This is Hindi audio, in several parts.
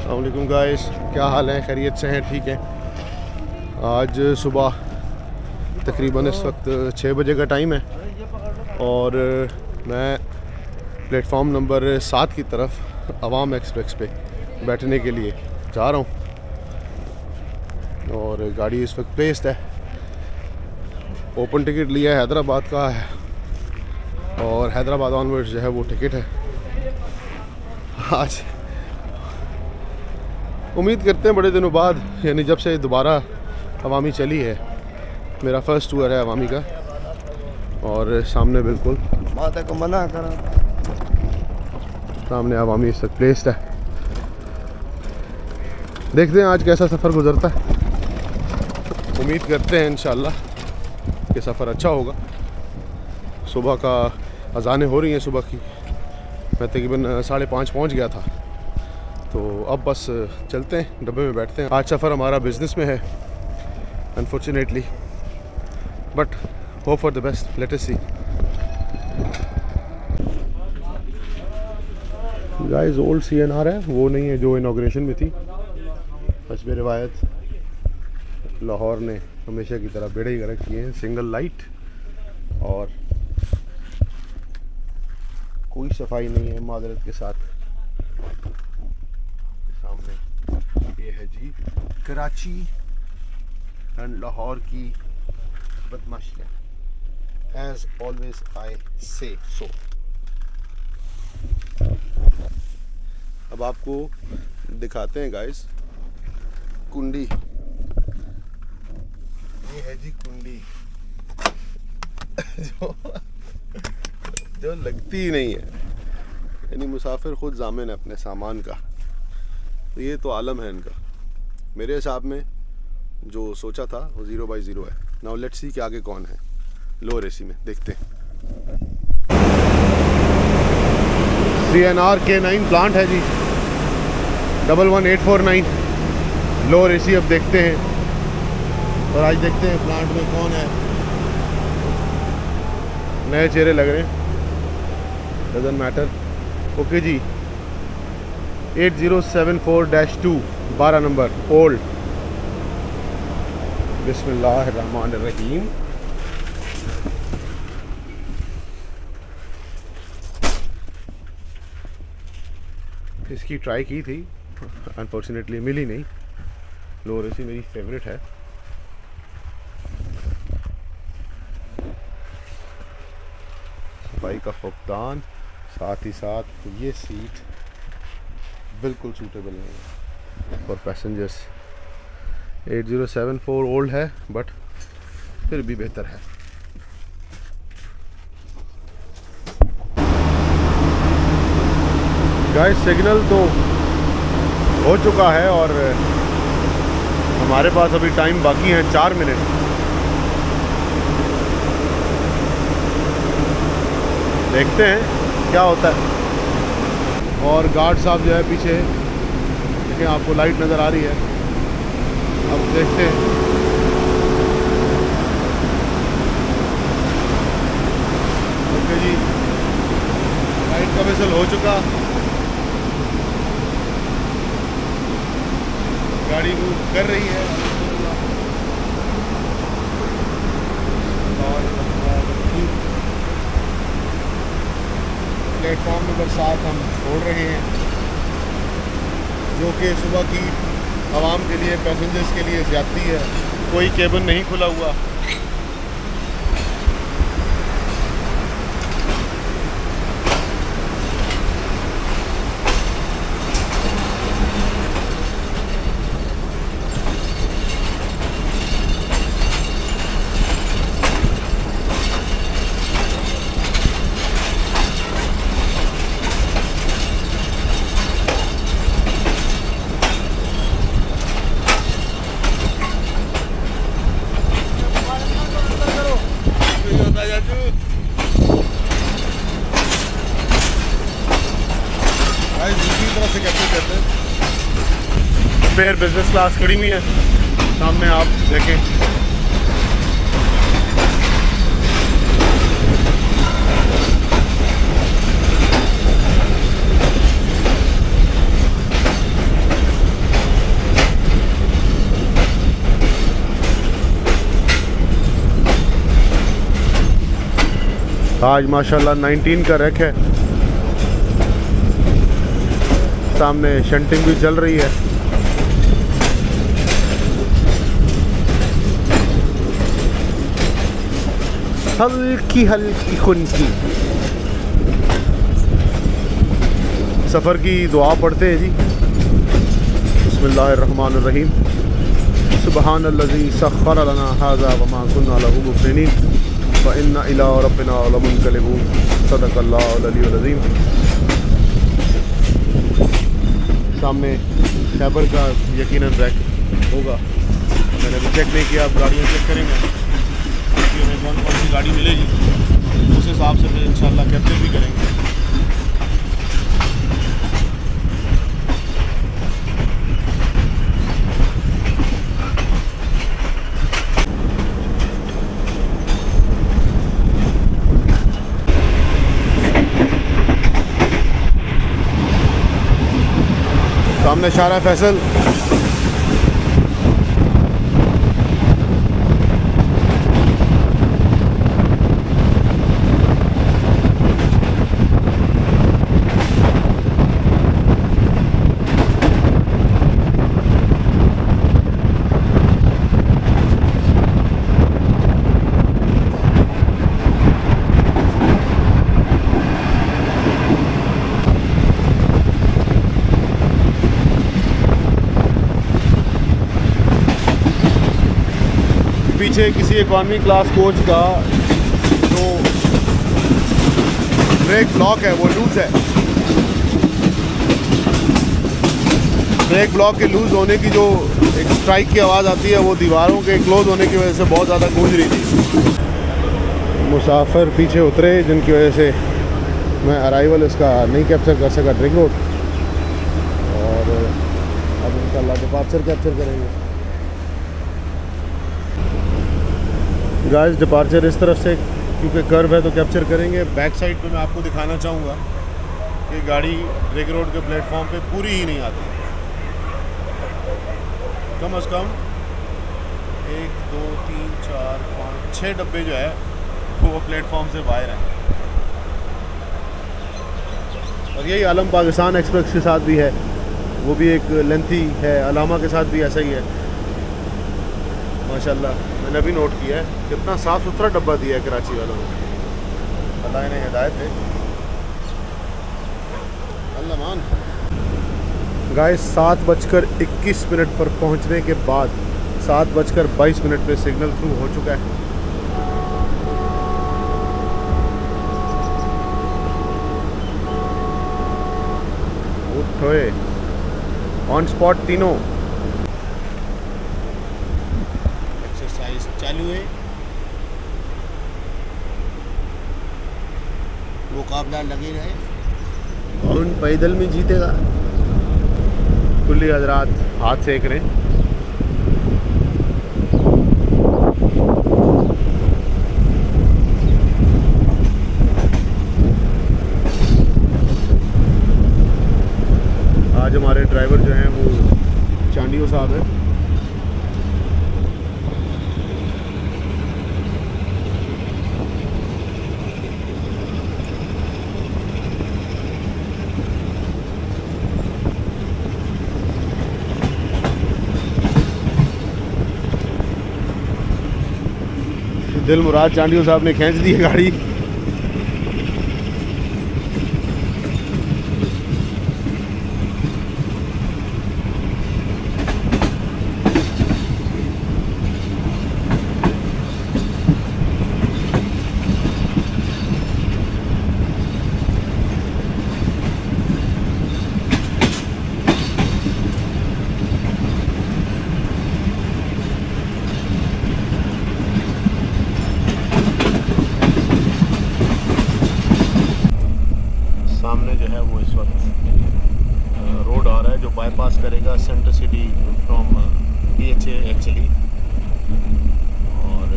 अस्सलाम वालेकुम गाइस, क्या हाल है? खैरियत से हैं? ठीक है। आज सुबह तकरीबन इस वक्त 6 बजे का टाइम है और मैं प्लेटफॉर्म नंबर 7 की तरफ अवाम एक्सप्रेस पे बैठने के लिए जा रहा हूँ और गाड़ी इस वक्त प्लेस्ड है। ओपन टिकट लिया है, हैदराबाद का है और हैदराबाद ऑनवर्ड्स जो है वो टिकट है। आज उम्मीद करते हैं बड़े दिनों बाद, यानी जब से दोबारा अवामी चली है, मेरा फ़र्स्ट टूर है अवामी का। और सामने बिल्कुल माता को मना करा, सामने अवामी इस वक्त प्लेस्ड है। देखते हैं आज कैसा सफ़र गुजरता है। उम्मीद करते हैं इंशाल्लाह कि सफ़र अच्छा होगा। सुबह का अज़ानें हो रही हैं सुबह की। मैं तकरीबन 5:30 पहुंच गया था, तो अब बस चलते हैं, डब्बे में बैठते हैं। आज सफ़र हमारा बिज़नेस में है unfortunately, but hope for the best, let us see. Guys, old CNR है, वो नहीं है जो इनॉग्रेशन में थी। हस्ब रिवायत लाहौर ने हमेशा की तरह बेड़े ही गर्क किए हैं, सिंगल लाइट और कोई सफाई नहीं है मादरत के साथ। सामने ये है जी कराची एंड लाहौर की बदमाशियाँ, एज ऑलवेज आई से सो। अब आपको दिखाते हैं गाइस कुंडी। ये है जी कुंडी जो लगती ही नहीं है, यानी मुसाफिर खुद ज़ामिन है अपने सामान का। तो ये तो आलम है इनका। मेरे हिसाब में जो सोचा था वो 0/0 है। नाउ लेट्स सी कि आगे कौन है। लोअर AC में देखते हैं। CNR K9 प्लांट है जी, 11849 लोअर AC। अब देखते हैं और आज देखते हैं प्लांट में कौन है। नए चेहरे लग रहे हैं, डजंट मैटर। ओके जी, 8074-2 12 नंबर ओल्ड। बिस्मिल्लाहिर्रहमानिर्रहीम। इसकी ट्राई की थी, अनफॉर्चुनेटली मिली नहीं। लोअर AC मेरी फेवरेट है। सफाई का फुकदान, साथ ही साथ ये सीट बिल्कुल सूटेबल नहीं है फॉर पैसेंजर्स। 8074 ओल्ड है बट फिर भी बेहतर है। गाइस, सिग्नल तो हो चुका है और हमारे पास अभी टाइम बाकी है 4 मिनट। देखते हैं क्या होता है। और गार्ड साहब जो है पीछे, देखें आपको लाइट नज़र आ रही है। अब देखते हैं। ओके जी, लाइट का विसल हो चुका, गाड़ी मूव कर रही है और प्लेटफॉर्म नंबर 7 हम छोड़ रहे हैं, जो कि सुबह की आवाम के लिए, पैसेंजर्स के लिए ज़्यादती है। कोई केबिन नहीं खुला हुआ। दूसरी तरफ से कैप्चर करते हैं। फिर बिजनेस क्लास खड़ी हुई है सामने, आप देखें। आज माशाल्लाह 19 का रैक है। सामने शंटिंग भी चल रही है। हल्की हल्की खुनकी। सफ़र की दुआ पढ़ते हैं जी। बिस्मिल्लाहिर्रहमानिर्रहीम। सुब्हानल्लज़ी सख़्ख़र लना हाज़ा वमा कुन्ना लहू मुक़रिनीन व इन्ना इला रब्बिना लमुनक़लिबून। सदक़ल्लाहुल अलीयुल अज़ीम। सामने खैबर का यकीनन रैक होगा। मैंने अभी चेक नहीं किया, आप गाड़ियाँ चेक करेंगे कि हमें कौन कौन सी गाड़ी मिलेगी, उस हिसाब से फिर इंशाल्लाह कैप्चर भी करेंगे। सामने शारा फैसल। पीछे किसी इकॉनमी क्लास कोच का जो ब्रेक ब्लॉक है वो लूज़ है। ब्रेक ब्लॉक के लूज़ होने की जो एक स्ट्राइक की आवाज़ आती है वो दीवारों के क्लोज़ होने की वजह से बहुत ज़्यादा गूंज रही थी। मुसाफिर पीछे उतरे जिनकी वजह से मैं अराइवल इसका नहीं कैप्चर कर सका रिंग रोड, और अब इंशाल्लाह डिपार्चर कैप्चर करेंगे। गाइस डिपार्चर इस तरफ से क्योंकि कर्व है तो कैप्चर करेंगे। बैक साइड पे मैं आपको दिखाना चाहूँगा कि गाड़ी रिंग रोड के प्लेटफॉर्म पे पूरी ही नहीं आती। कम से कम 1 2 3 4 5 6 डब्बे जो है वो प्लेटफॉर्म से बाहर हैं। और यही आलम पाकिस्तान एक्सप्रेस के साथ भी है, वो भी एक लेंथी है। अलामा के साथ भी ऐसा ही है माशाल्लाह। मैंने अभी नोट किया है कितना साफ़ सुथरा डब्बा दिया है कराची वालों ने। अल्लाह इन्हें हिदायत है। अल्लाह मान। गाइस 7:21 पर पहुंचने के बाद 7:22 पे सिग्नल थ्रू हो चुका है। उठोए ऑन स्पॉट तीनों। चालू है मुकाबला लगे रहे। कौन पैदल में जीतेगा? कुल्ली हजरात हाथ सेक रहे हैं। आज हमारे ड्राइवर जो हैं वो चांडियो साहब हैं। दिल मुराद चांडियो साहब ने खींच दी है गाड़ी। बाईपास करेगा centre city from PHA actually, और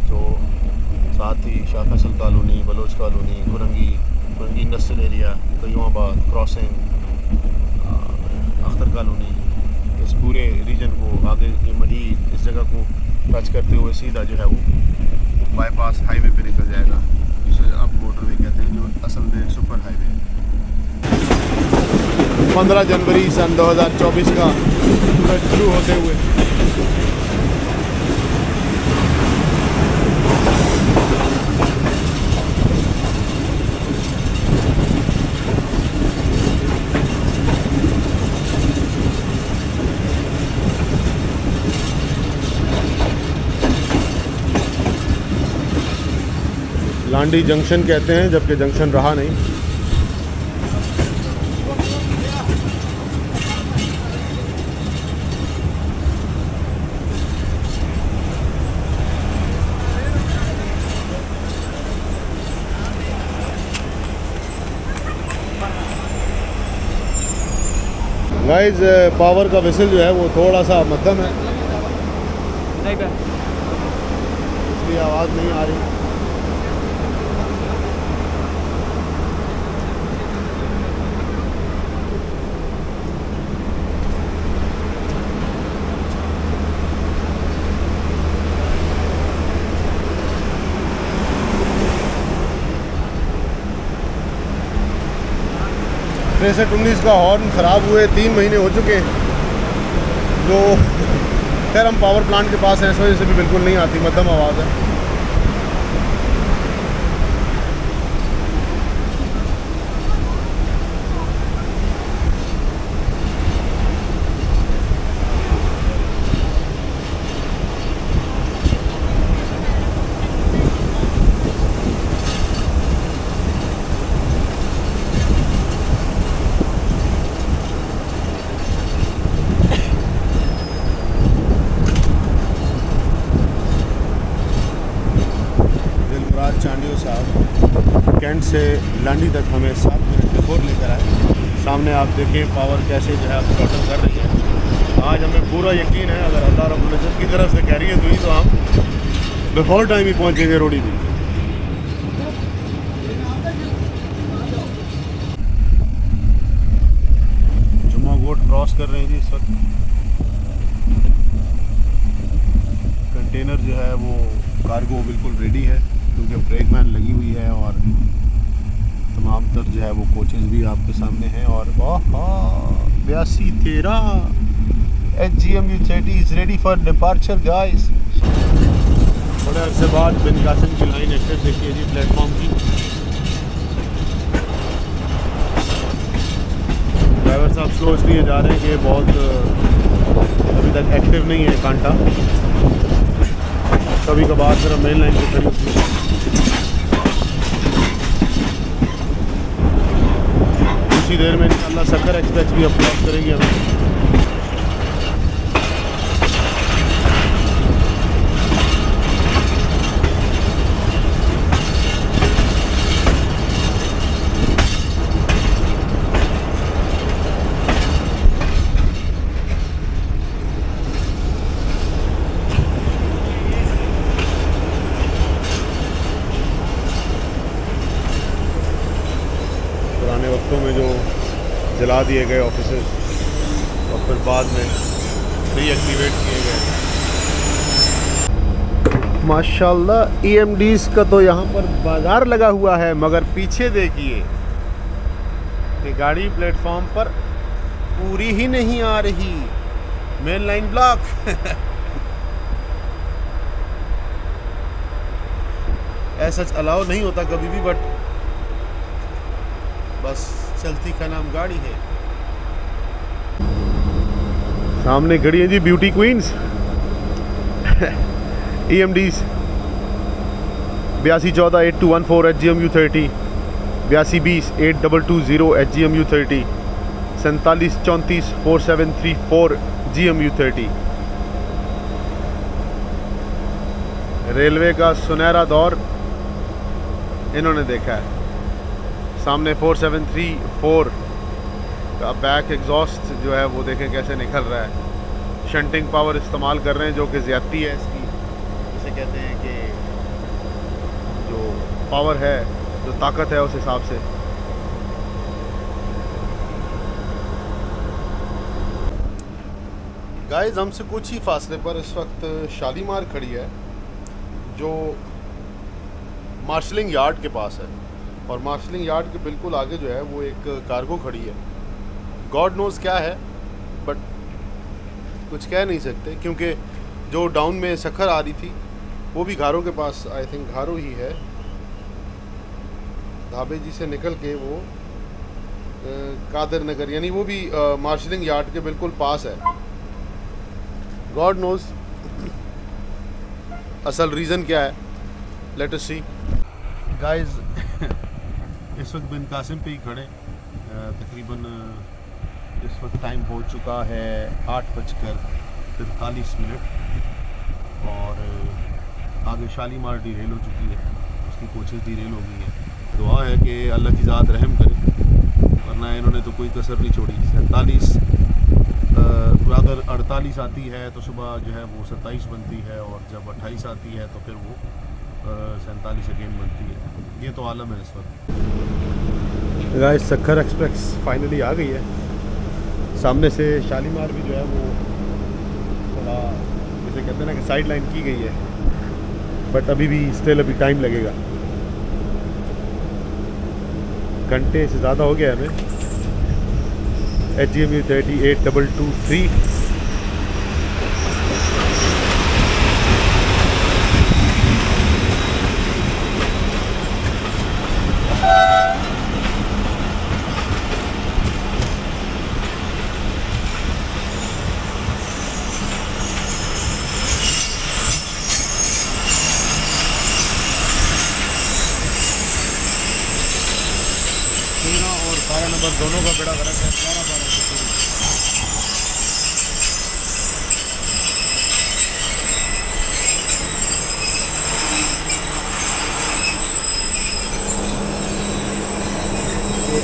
जो साथ ही Shah Faisal colony, Baloch colony, Korangi industrial area, Qayyumabad crossing, Akhtar colony, इस पूरे रीजन को आगे ये मजीद इस जगह को टच करते हुए सीधा जो है वो बाईपास हाईवे पे निकल जाएगा उसे अब मोटरवे कहते हैं, जो असल में सुपर हाईवे है। 15 जनवरी सन 2024 का सूरज शुरू होते हुए लांडी जंक्शन कहते हैं, जबकि जंक्शन रहा नहीं। गाइस पावर का विसल जो है वो थोड़ा सा मध्यम है, इसलिए आवाज़ नहीं आ रही। ट्रेसर 19 का हॉर्न ख़राब हुए 3 महीने हो चुके हैं, जो खैर हम पावर प्लांट के पास हैं, इस वजह से भी बिल्कुल नहीं आती, मध्यम आवाज़ है। चांडियो साहब कैंट से लांडी तक हमें 7 मिनट बिफोर लेकर आए। सामने आप देखिए पावर कैसे जो है आप टोटल कर रही है। आज हमें पूरा यकीन है, अगर अल्लाह रब्बुल इज़्ज़त की तरफ से कह रही है तो ही तो हम बिफोर टाइम ही पहुँचेंगे रोडी भी। जुम्मा गोट क्रॉस कर रहे हैं जी इस वक्त। कंटेनर जो है वो कार्गो बिल्कुल रेडी है, क्योंकि ब्रेक वैन लगी हुई है और तमाम तर जो है वो कोचेस भी आपके सामने हैं। और 8213 HGMU 30 is ready for departure guys. बड़े अरसे बाद बिन कासिम की लाइन एक्टिव देखिए जी प्लेटफॉर्म की। ड्राइवर साहब स्लो इसलिए जा रहे हैं कि बहुत अभी तक एक्टिव नहीं है कांटा, कभी कभार सिर्फ मेन लाइन पे खड़ी होती है। कुछ ही देर में इंशाल्लाह सक्कर एक्सप्रेस भी अब क्रॉस करेगी हमें। वक्तों में जो जला दिए गए ऑफिसेज और फिर बाद में रीएक्टिवेट किए गए। माशाल्लाह EMDs का तो यहाँ पर बाजार लगा हुआ है, मगर पीछे देखिए ये गाड़ी प्लेटफॉर्म पर पूरी ही नहीं आ रही, मेन लाइन ब्लॉक। ऐसा अलाउ नहीं होता कभी भी, बट बस चलती का नाम गाड़ी है। सामने खड़ी है जी beauty queen's EMDs 8214 8214 HGMU 30, 8220 8220 HGMU 30, 4734 4734 GMU 30। Railway का सुनहरा दौर इन्होंने देखा है। सामने 4734 का बैक एग्जॉस्ट जो है वो देखें कैसे निकल रहा है। शंटिंग पावर इस्तेमाल कर रहे हैं, जो कि ज़्यादती है इसकी। इसे कहते हैं कि जो पावर है, जो ताकत है, उस हिसाब से। गाइस हमसे कुछ ही फासले पर इस वक्त शालीमार खड़ी है, जो मार्शलिंग यार्ड के पास है, और मार्शलिंग यार्ड के बिल्कुल आगे जो है वो एक कार्गो खड़ी है। गॉड नोज़ क्या है, बट कुछ कह नहीं सकते, क्योंकि जो डाउन में सखर आ रही थी वो भी घारों के पास, आई थिंक घारों ही है। ढाबे जी से निकल के वो कादर नगर, यानी वो भी मार्शलिंग यार्ड के बिल्कुल पास है। गॉड नोज़ असल रीज़न क्या है, लेट अस सी। गाइस इस वक्त बिन कासिम पे ही खड़े, तकरीबन इस वक्त टाइम हो चुका है 8:43 और आगे शालीमार डीरेल हो चुकी है, उसकी कोचेज़ डीरेल हो गई है। दुआ है कि अल्लाह की ज़ात रहम करे, वरना इन्होंने तो कोई कसर नहीं छोड़ी। 47 अगर 48 आती है तो सुबह जो है वो 27 बनती है, और जब 28 आती है तो फिर वो 47 अगेन बनती है। ये तो आलम है इस वक्त। गाइस सखर एक्सप्रेस फाइनली आ गई है। सामने से शालीमार भी जो है वो थोड़ा जैसे कहते हैं ना कि साइड लाइन की गई है, बट अभी भी स्टिल अभी टाइम लगेगा, घंटे से ज़्यादा हो गया हमें। HGMU 38223 और 12 नंबर दोनों का बड़ा गलत है। 12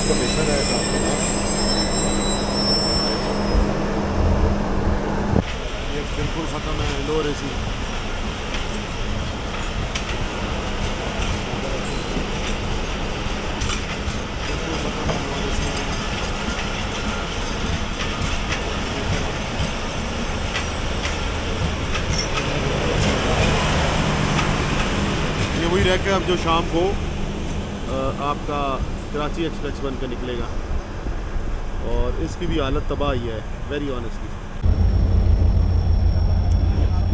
कमीशन है सामने का। ये बिल्कुल ख़त्म है, लो रेसी। ये वही रह के अब जो शाम को आपका कराची एक्सप्रेस बन के निकलेगा, और इसकी भी हालत तबाह ही है, वेरी ऑनेस्टली।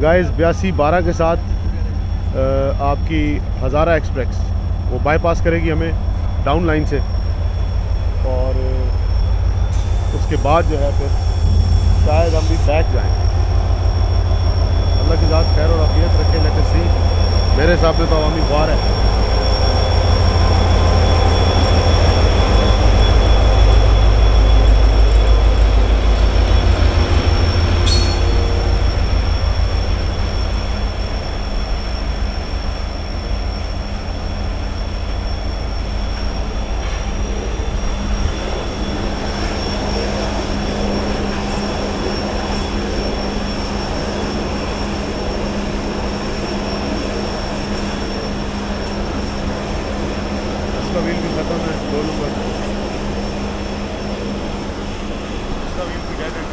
गाइस 8212 के साथ आपकी हज़ारा एक्सप्रेस वो बाईपास करेगी हमें डाउन लाइन से, और उसके बाद जो है फिर शायद हम भी बैक जाएँ। अल्लाह की ज़ात खैर और आफियत रखे। लेट अस सी। मेरे हिसाब से तो अवामी ख्वार है। इसका व्हील भी ख़त्म है, 2 नंबर इसका व्हील भी डेड है।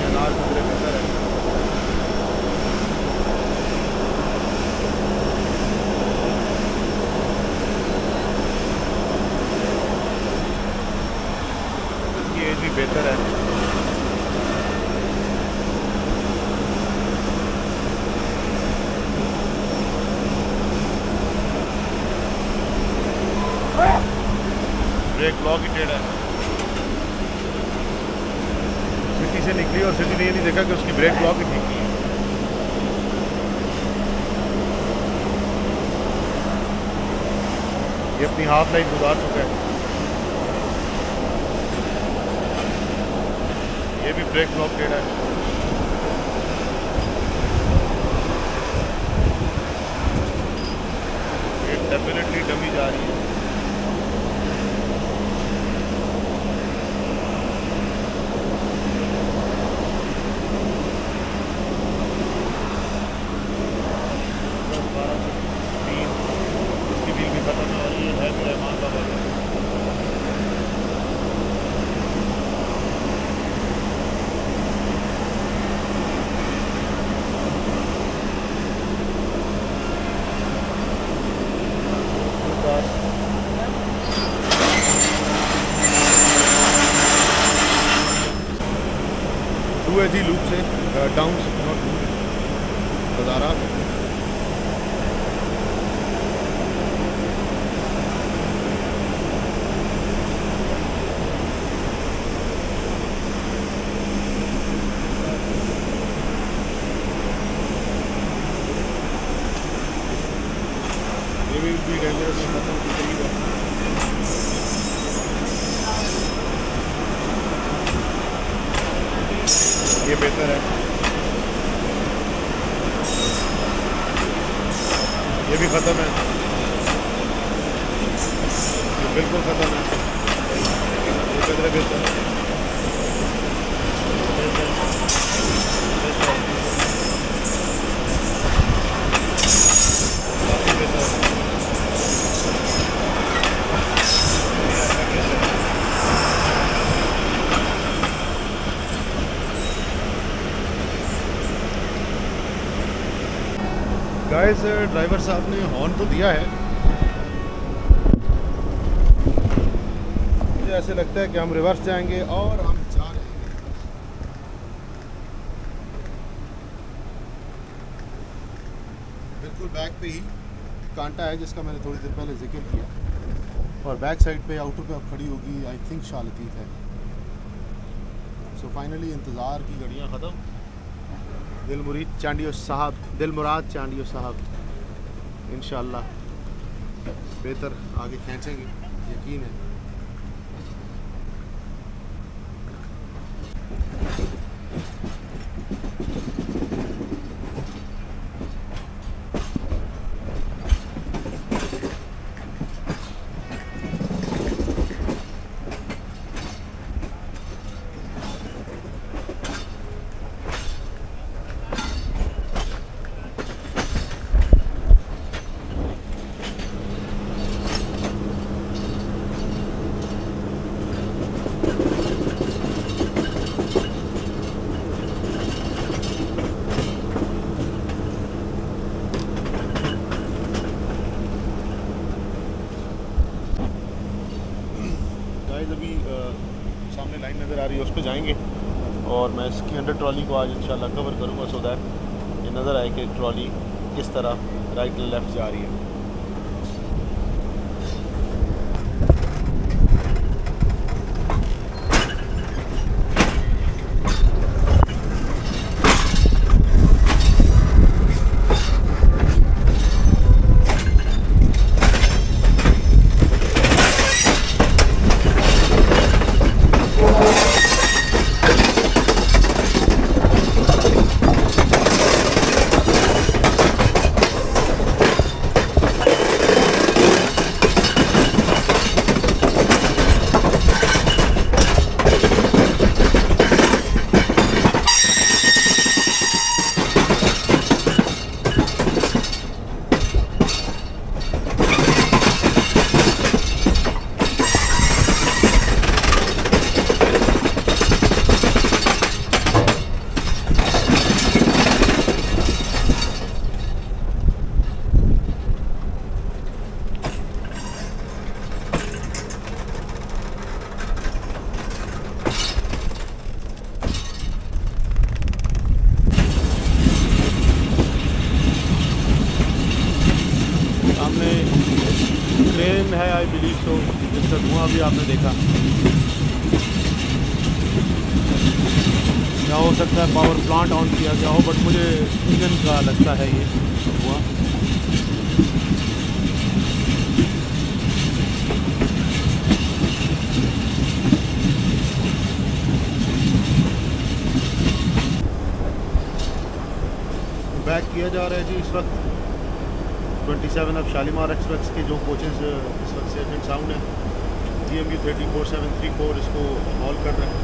ये लाल खतरे बेहतर है। इसकी एज भी बेहतर है। ब्रेक ब्लॉक ही टेढ़ा है। सिटी से निकली और सिटी ने ये नहीं देखा कि उसकी ब्रेक ब्लॉक ही ठीक नहीं है। ये अपनी हाफ लाइन गुजार चुका है। ये भी ब्रेक ब्लॉक टेढ़ा है। ये डेफिनेटली डमी जा रही है। व्यू है जी लूप से डाउन नज़ारा। ये भी डेंजरस खत्म की करीब है। ये बेहतर है, ये भी ख़त्म है, ये बिल्कुल ख़त्म है, ये किधर बेहतर है। गाइस ड्राइवर साहब ने हॉर्न तो दिया है, मुझे ऐसे लगता है कि हम रिवर्स जाएंगे और हम जा रहे हैं। बिल्कुल बैक पे ही कांटा है जिसका मैंने थोड़ी देर पहले जिक्र किया, और बैक साइड पे आउटर पे अब खड़ी होगी आई थिंक शाह लतीफ़ है। सो फाइनली इंतज़ार की घड़ियाँ ख़त्म। दिलमुराद चांडियो साहब इंशाल्लाह बेहतर आगे खींचेंगे, यकीन है। अभी सामने लाइन नज़र आ रही है, उस पर जाएंगे और मैं इसकी अंडर ट्रॉली को आज इंशाल्लाह कवर करूँगा, सो दैट ये नज़र आए कि ट्रॉली किस तरह राइट लेफ़्ट जा रही है। ट्रेन है आई बिलीव सो, जिसका धुआं भी आपने देखा। या हो सकता है पावर प्लांट ऑन किया गया हो, बट मुझे इंजन का लगता है ये धुआं। बैक किया जा रहा है जी इस वक्त 27 अब शालीमार एक्सप्रेस के जो कोचेज़ इस वक्त सेफ एंड साउंड है। GMU 34734 इसको हॉल कर रहे हैं।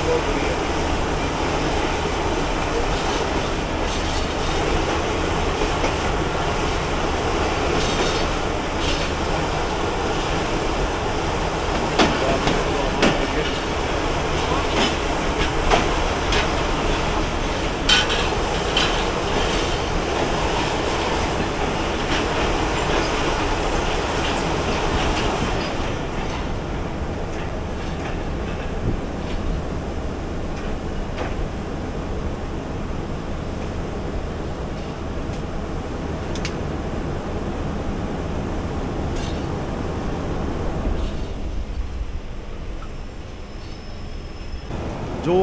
बहुत बुरी है। जो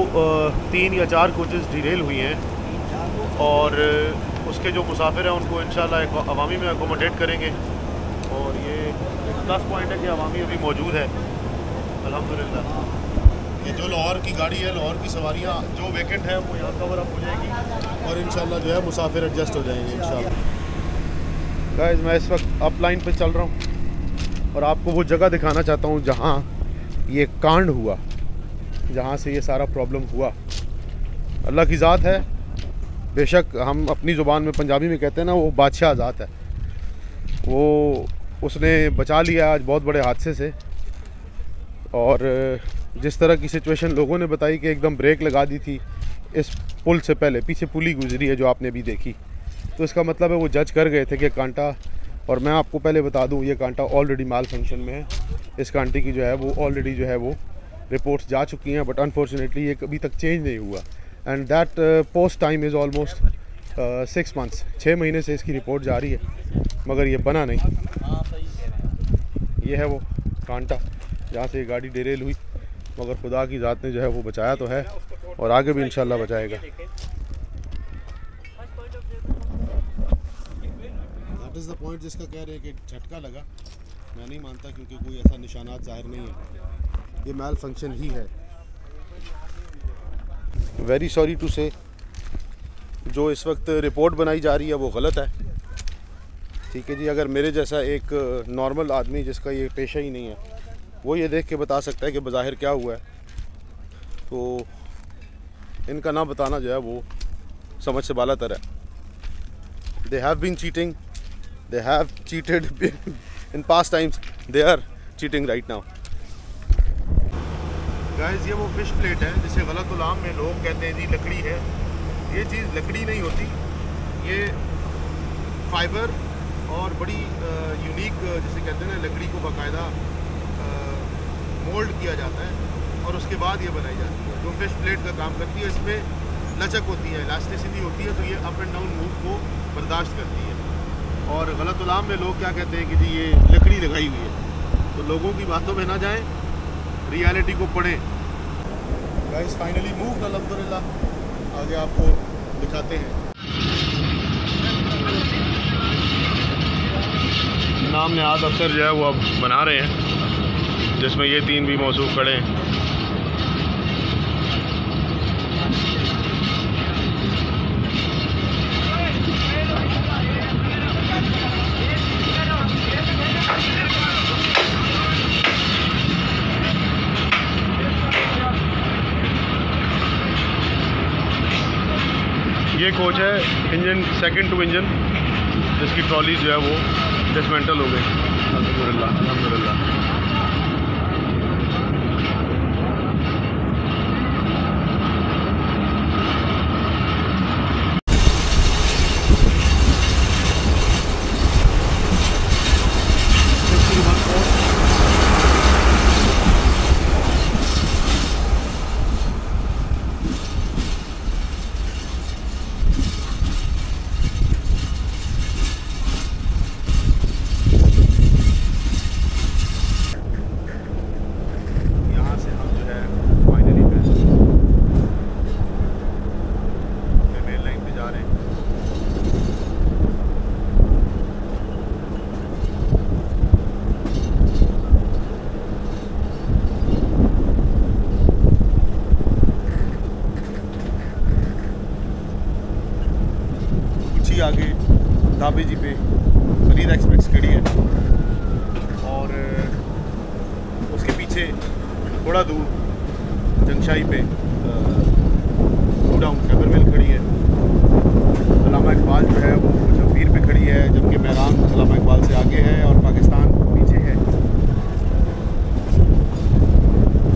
3 या 4 कोचेज़ डिरेल हुई हैं और उसके जो मुसाफिर हैं उनको इंशाल्लाह अवामी में अकोमोडेट करेंगे। और ये प्लस पॉइंट है कि अवामी अभी मौजूद है अल्हम्दुलिल्लाह। ये जो लाहौर की गाड़ी है, लाहौर की सवारियाँ जो वेकेंट है वो यहाँ कवर अप हो जाएगी और इंशाल्लाह जो है मुसाफिर एडजस्ट हो जाएंगे इंशाल्लाह। गाइस मैं इस वक्त अप लाइन पे चल रहा हूँ और आपको वो जगह दिखाना चाहता हूँ जहाँ ये कांड हुआ, जहाँ से ये सारा प्रॉब्लम हुआ। अल्लाह की ज़ात है, बेशक हम अपनी ज़ुबान में पंजाबी में कहते हैं ना, वो बादशाह ज़ात है, वो उसने बचा लिया आज बहुत बड़े हादसे से। और जिस तरह की सिचुएशन लोगों ने बताई कि एकदम ब्रेक लगा दी थी इस पुल से पहले, पीछे पुली गुजरी है जो आपने अभी देखी, तो इसका मतलब है वो जज कर गए थे कि कांटा, और मैं आपको पहले बता दूं ये कांटा ऑलरेडी माल फंक्शन में है। इस कांटे की जो है वो ऑलरेडी जो है वो रिपोर्ट्स जा चुकी हैं, बट अनफॉर्चुनेटली ये कभी तक चेंज नहीं हुआ। And that post time is almost 6 months, 6 महीने से इसकी रिपोर्ट जारी है मगर ये बना नहीं। ये है वो कांटा जहाँ से ये गाड़ी डिरेल हुई, मगर खुदा की ज़ात ने जो है वो बचाया तो है और आगे भी इंशाल्लाह बचाएगा। दैट इज़ द पॉइंट जिसका कह रहे हैं कि झटका लगा, मैं नहीं मानता क्योंकि कोई ऐसा निशानात ज़ाहिर नहीं है, ये मैल फंक्शन ही है। वेरी सॉरी टू से, जो इस वक्त रिपोर्ट बनाई जा रही है वो गलत है। ठीक है जी, अगर मेरे जैसा एक नॉर्मल आदमी जिसका ये पेशा ही नहीं है वो ये देख के बता सकता है कि बज़ाहिर क्या हुआ है, तो इनका ना बताना जो है वो समझ से बालातर है। They have been cheating, they have cheated in past times, they are cheating right now. Guys ये वो फिश प्लेट है जिसे गलत उलाम में लोग कहते हैं जी लकड़ी है। ये चीज़ लकड़ी नहीं होती, ये फाइबर और बड़ी यूनिक जिसे कहते हैं ना, लकड़ी को बाकायदा मोल्ड किया जाता है और उसके बाद ये बनाई जाती है। जो फिश प्लेट का काम करती है, इसमें लचक होती है, इलास्टिसिटी होती है, तो ये अप एंड डाउन मूव को बर्दाश्त करती है। और गलत उलाम में लोग क्या कहते हैं कि जी ये लकड़ी लगाई हुई है, तो लोगों की बातों में ना जाएं, रियलिटी को पढ़ें। गाइस फाइनली मूव्ड अल्हम्दुलिल्लाह, आगे आपको दिखाते हैं। नाम नहाद अफसर जो है वो अब बना रहे हैं, जिसमें ये 3 भी मौजूद खड़े हैं। ये कोच है इंजन, सेकंड टू इंजन, जिसकी ट्रॉली जो है वो डिसमेंटल हो गई अल्हम्दुलिल्लाह अल्हम्दुलिल्लाह। आगे दाबे जी पे फरीदा एक्सप्रेस खड़ी है और उसके पीछे थोड़ा दूर जंगशाही पे डाउन खैबरवेल खड़ी है। अल्लामा इकबाल जो है वो जंबीर पे खड़ी है, जबकि मैरान अल्लामा इकबाल से आगे है और पाकिस्तान पीछे है।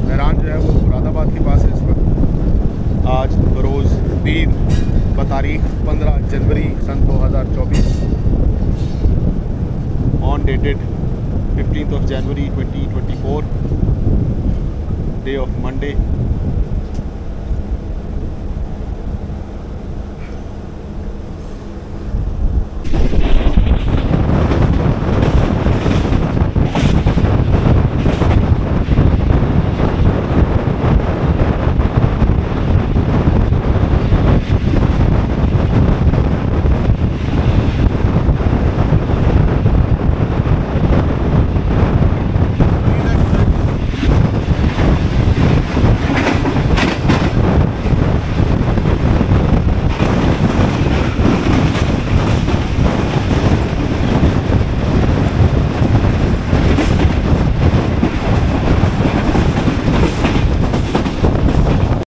मैरान जो है वो मुरादाबाद के पास है इस वक्त। आज बरोज़ पीर तारीख 15 जनवरी सन 2024 on dated 15th of January 2024 day of Monday.